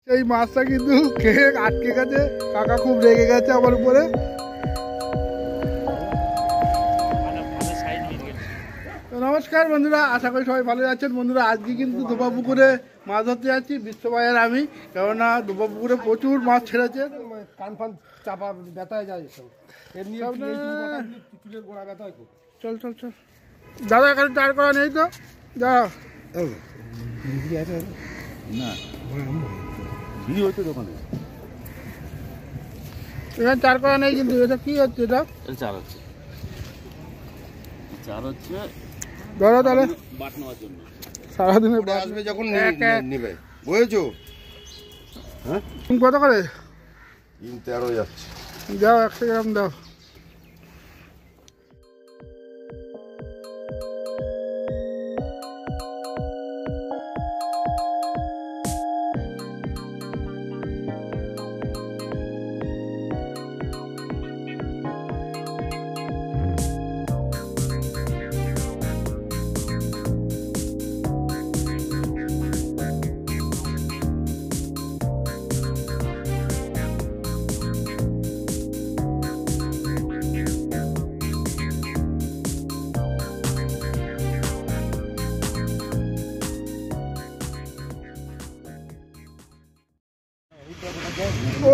সেই মাছটা কিন্তু খেয়ে আটকে গেছে, কাকা খুব রেগে গেছে আমার উপরে। নমস্কার বন্ধুরা, আশা করি সবাই ভালো আছেন। বন্ধুরা আজকে কিন্তু দুবা পুকুরে মাছ ধরতে যাচ্ছি, বিশ্বভাইয়ের আমি। কেননা দুবা পুকুরে প্রচুর মাছ ছেড়েছে। কান ফান চাপা ব্যথায় যায়, চল চল চল দাদা, এখানে চার করা নেই তো দাদা? না দোকানে এখানে চার করা নেই কিন্তু। এটা কি হচ্ছে? এটা চার হচ্ছে ধরো তাহলে বাট নেওয়ার জন্য সারাদিনে আসবে যখন নেবে, বুঝেছো? হ্যাঁ, কত করে? 13 যাচ্ছে। দাও 100 গ্রাম দাও।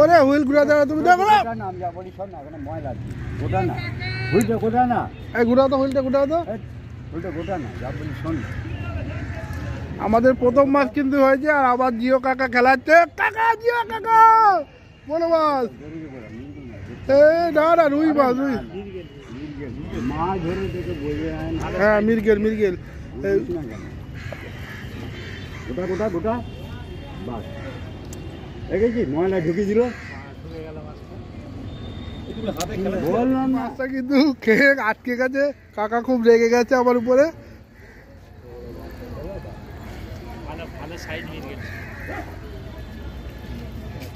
ওরে হুইল ঘুরা দাও, তুমি দেখো না। নাম যা বলি শোন না, এখানে ময়লা আছে। গোটা না হুইলটা, গোটা না। এই ঘুরাও তো, হুইলটা ঘুরাও তো। হুইলটা গোটা না, যা বলি শোন না। আমাদের প্রথম মাছ কিন্তু হয়েছে, আর আবার জিও কাকা খেলাচ্ছে। কাকা, জিও কাকা বলো মাছ। এই না না, রুই মাছ, রুই। মাছ ধরে দেখে বলে হ্যাঁ, মিরগেল মিরগেল। গোটা গোটা গোটা বাস দেখেছি, ময়লা ঢুকে দিল। বললাম মাছটা কিন্তু খেয়ে আটকে গেছে, কাকা খুব রেগে গেছে আমার উপরে।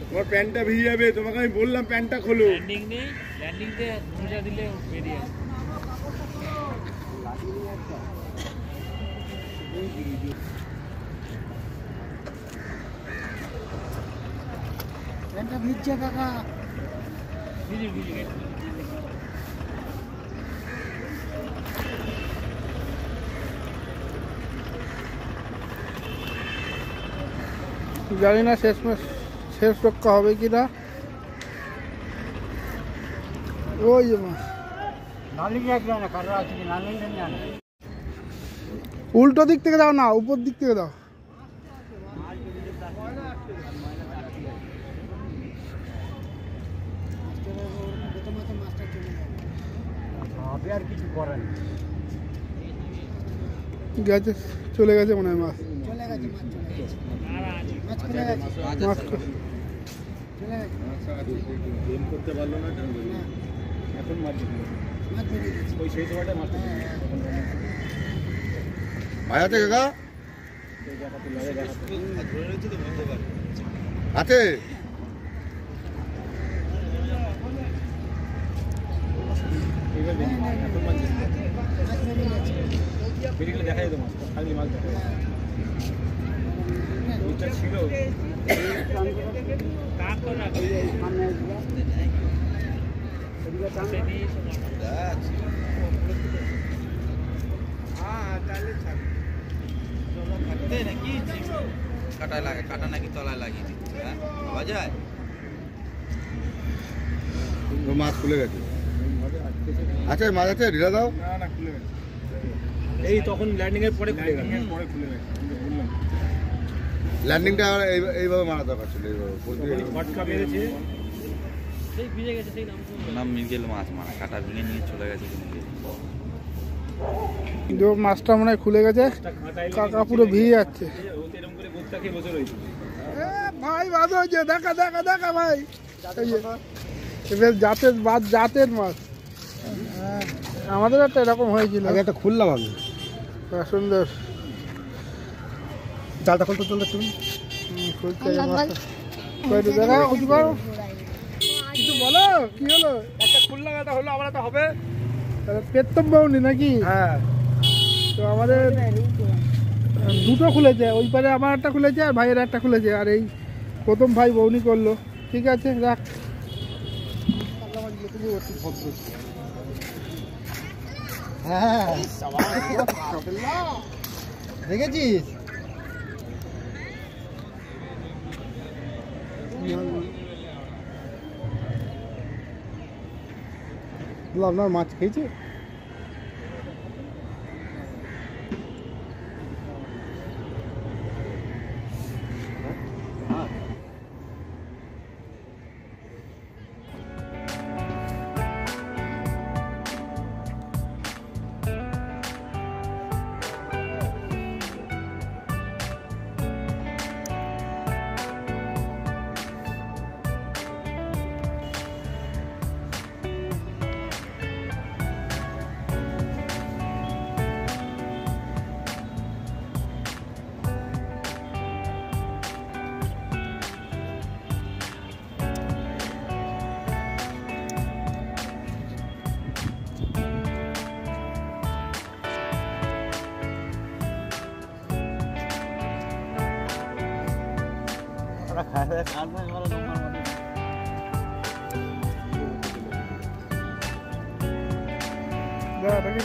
তোমার প্যান্টটা ভিজে যাবে, তোমাকে আমি বললাম প্যান্টটা খোলো। ল্যান্ডিং নেই, ল্যান্ডিংতে দুটা দিলে বেরিয়ে আসে। প্যান্টটা ভিজছে কাকা। ভিজে ভিজে গেছে। জানি না শেষ রক্ষা হবে কিনা। ওই যে মাছ উল্টো দিক থেকে দাও না, উপর দিক থেকে দাও। আর কিছু করেন গেছে, চলে গেছে মনে হয় মাছ। মাছ করতে পারলো না এখন মাছ ওই সেই সময়টা মাছ আছে কাকা আছে। দেখাই তো মাছ, খালি মাছ দেখা ছিল। কাটা লাগে, কাটা নাকি তলায় লাগিয়ে দিচ্ছে। হ্যাঁ, পাওয়া যায়। মাছ খুলে গেছে। আচ্ছা মাছ আছে, ঢিলা দাও। না না, খুলে গেছে। এই তখন ল্যান্ডিং এর পরে খুলে গেছে। ল্যান্ডিংটা এইভাবে মারা দরকার ছিল, এইভাবে ফটকা মেরেছে। সেই ভিজে গেছে, সেই নাম মিরগেল মাছ মারা, কাটা ভেঙে নিয়ে চলে গেছে। কিন্তু মাছটা মনে হয় খুলে গেছে, কাকা পুরো ভিজে যাচ্ছে। ভাই মাছ হয়েছে, দেখা দেখা দেখা ভাই। জাতের মাছ। আমাদের একটা এরকম হয়েছিল, একটা খুললাম আমি, সুন্দর। জালটা খুলতে চলতে তুমি খুলতে দেখা উঁচু করো, কিছু বলো। কি হলো? একটা খুললাম, একটা হলো, আবার একটা হবে। পেতম বাউন্ডি নাকি? হ্যাঁ, তো আমাদের দুটো খুলেছে, ওই পারে আমার একটা খুলেছে আর ভাইয়ের একটা খুলেছে, আর এই প্রথম ভাই বউনি করলো, ঠিক আছে রাখ। হ্যাঁ দেখেছিস আপনার মাছ খেয়েছে?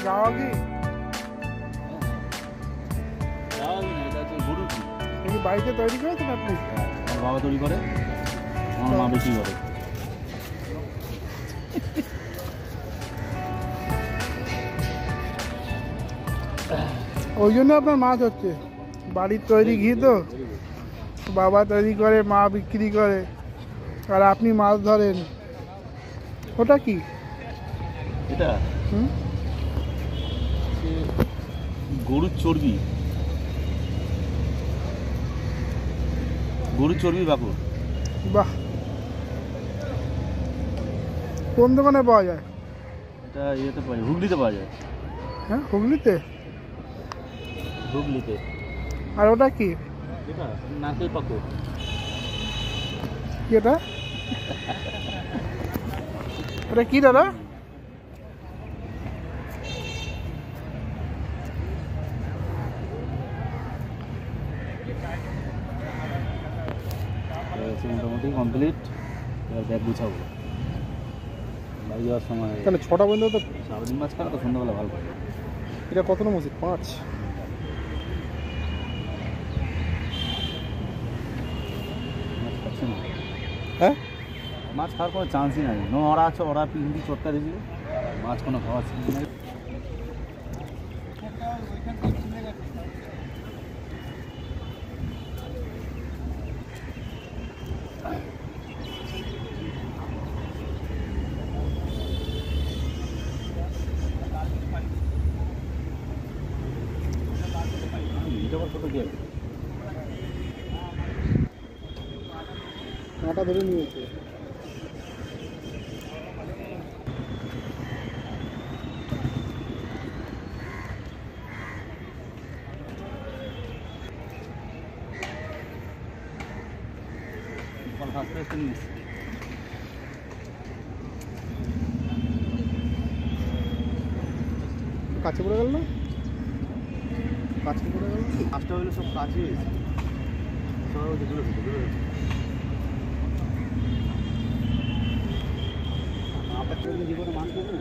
গাওয়া কি বাড়িতে তৈরি করেছেন আপনি? বাবা তৈরি করে, আমার মা বেশি করে। ওই জন্য আপনার মাছ হচ্ছে, বাড়ির তৈরি ঘি তো, বাবা তৈরি করে, মা বিক্রি করে, আর আপনি মাছ ধরেন। ওটা কি? এটা গরুর চর্বি, গরুর চর্বি বাকুর। বাহ, কোন দোকানে পাওয়া যায় এটা? ইয়েতে পাওয়া যায়, হুগলিতে পাওয়া যায়। হ্যাঁ, হুগলিতে? হুগলিতে। আর ওটা কি? এটা নারকেল পাকুর। কি এটা? ওটা কি দাদা? মোটামুটি কমপ্লিট। এবার ব্যাগ গুছাবো, বাড়ি যাওয়ার সময়। কেন 6টা পর্যন্ত তো সারাদিন মাছ খাবে তো, সন্ধ্যাবেলা ভালো করে। এটা কত নম্বর মসজিদ? 5? মাছ খাচ্ছে না, হ্যাঁ, মাছ খাওয়ার কোনো চান্সই নাই। ওরা আছে, ওরা পিন্ডি চটকা দিয়েছিল, মাছ কোনো খাওয়ার চান্স নাই। কাঁটা ধরে নিয়েছে। কাছে পড়ে গেল না? কাছে পড়ে গেল। মাছটা হইলো সব কাছে, সব দূরে দূরে। জীবনে মাছ দেবে না,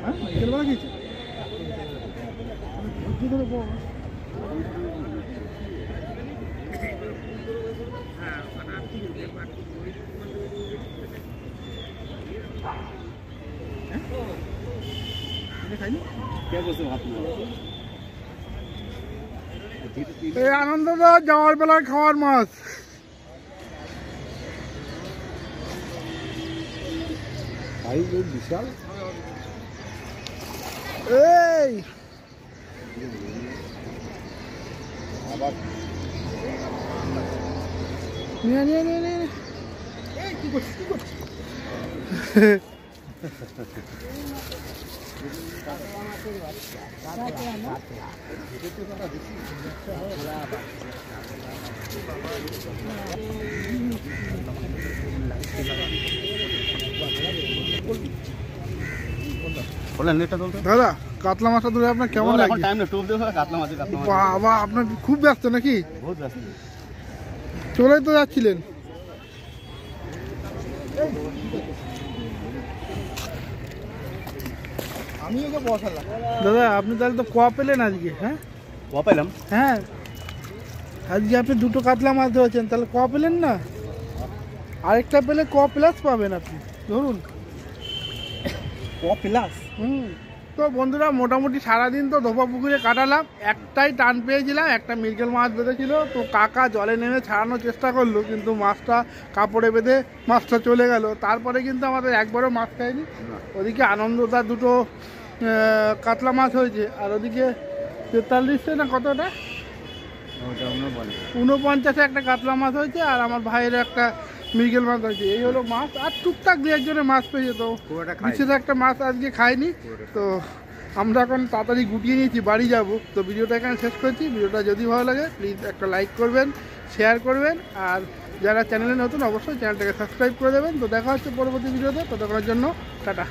হ্যাঁ, বিকেলবেলা খেয়েছি। এই আনন্দ দা যাওয়ার বেলায় খাওয়ার মাছ। বিশাল। এই নিয়ে নিয়ে নিয়ে নিয়ে কি করছিস, কি করছিস? দাদা, কাতলা মাছটা ধরে আপনার কেমন লাগে? টাইম না, টোপ দেবো কাতলা মাছ। বাবা, আপনার খুব ব্যস্ত নাকি? বহুত ব্যস্ত। চলেই তো যাচ্ছিলেন। আমি ওকে বসালাম। দাদা আপনি তাহলে তো কোয়া পেলেন আজকে? হ্যাঁ কোয়া পেলাম। হ্যাঁ, আজকে আপনি দুটো কাতলা মাছ ধরেছেন, তাহলে কোয়া পেলেন না? আরেকটা পেলে কোয়া প্লাস পাবেন আপনি, ধরুন। কোয়া প্লাস। তো বন্ধুরা মোটামুটি সারাদিন তো ধোপা পুকুরে কাটালাম, একটাই টান পেয়েছিলাম, একটা মৃগেল মাছ বেঁধেছিল। তো কাকা জলে নেমে ছাড়ানোর চেষ্টা করলো, কিন্তু মাছটা কাপড়ে বেঁধে মাছটা চলে গেল। তারপরে কিন্তু আমাদের একবারও মাছ খায়নি। ওদিকে আনন্দদার দুটো কাতলা মাছ হয়েছে, আর ওদিকে 43 না কতটা 49 একটা কাতলা মাছ হয়েছে, আর আমার ভাইয়ের একটা মৃগেল মাছ হয়েছে। এই হলো মাছ, আর টুকটাক দু একজনের মাছ পেয়েছে। তো বিশেষ একটা মাছ আজকে খাইনি। তো আমরা এখন তাড়াতাড়ি গুটিয়ে নিয়েছি, বাড়ি যাব। তো ভিডিওটা এখানে শেষ করছি। ভিডিওটা যদি ভালো লাগে প্লিজ একটা লাইক করবেন, শেয়ার করবেন, আর যারা চ্যানেলে নতুন অবশ্যই চ্যানেলটাকে সাবস্ক্রাইব করে দেবেন। তো দেখা হচ্ছে পরবর্তী ভিডিওতে, ততক্ষণের জন্য টাটা।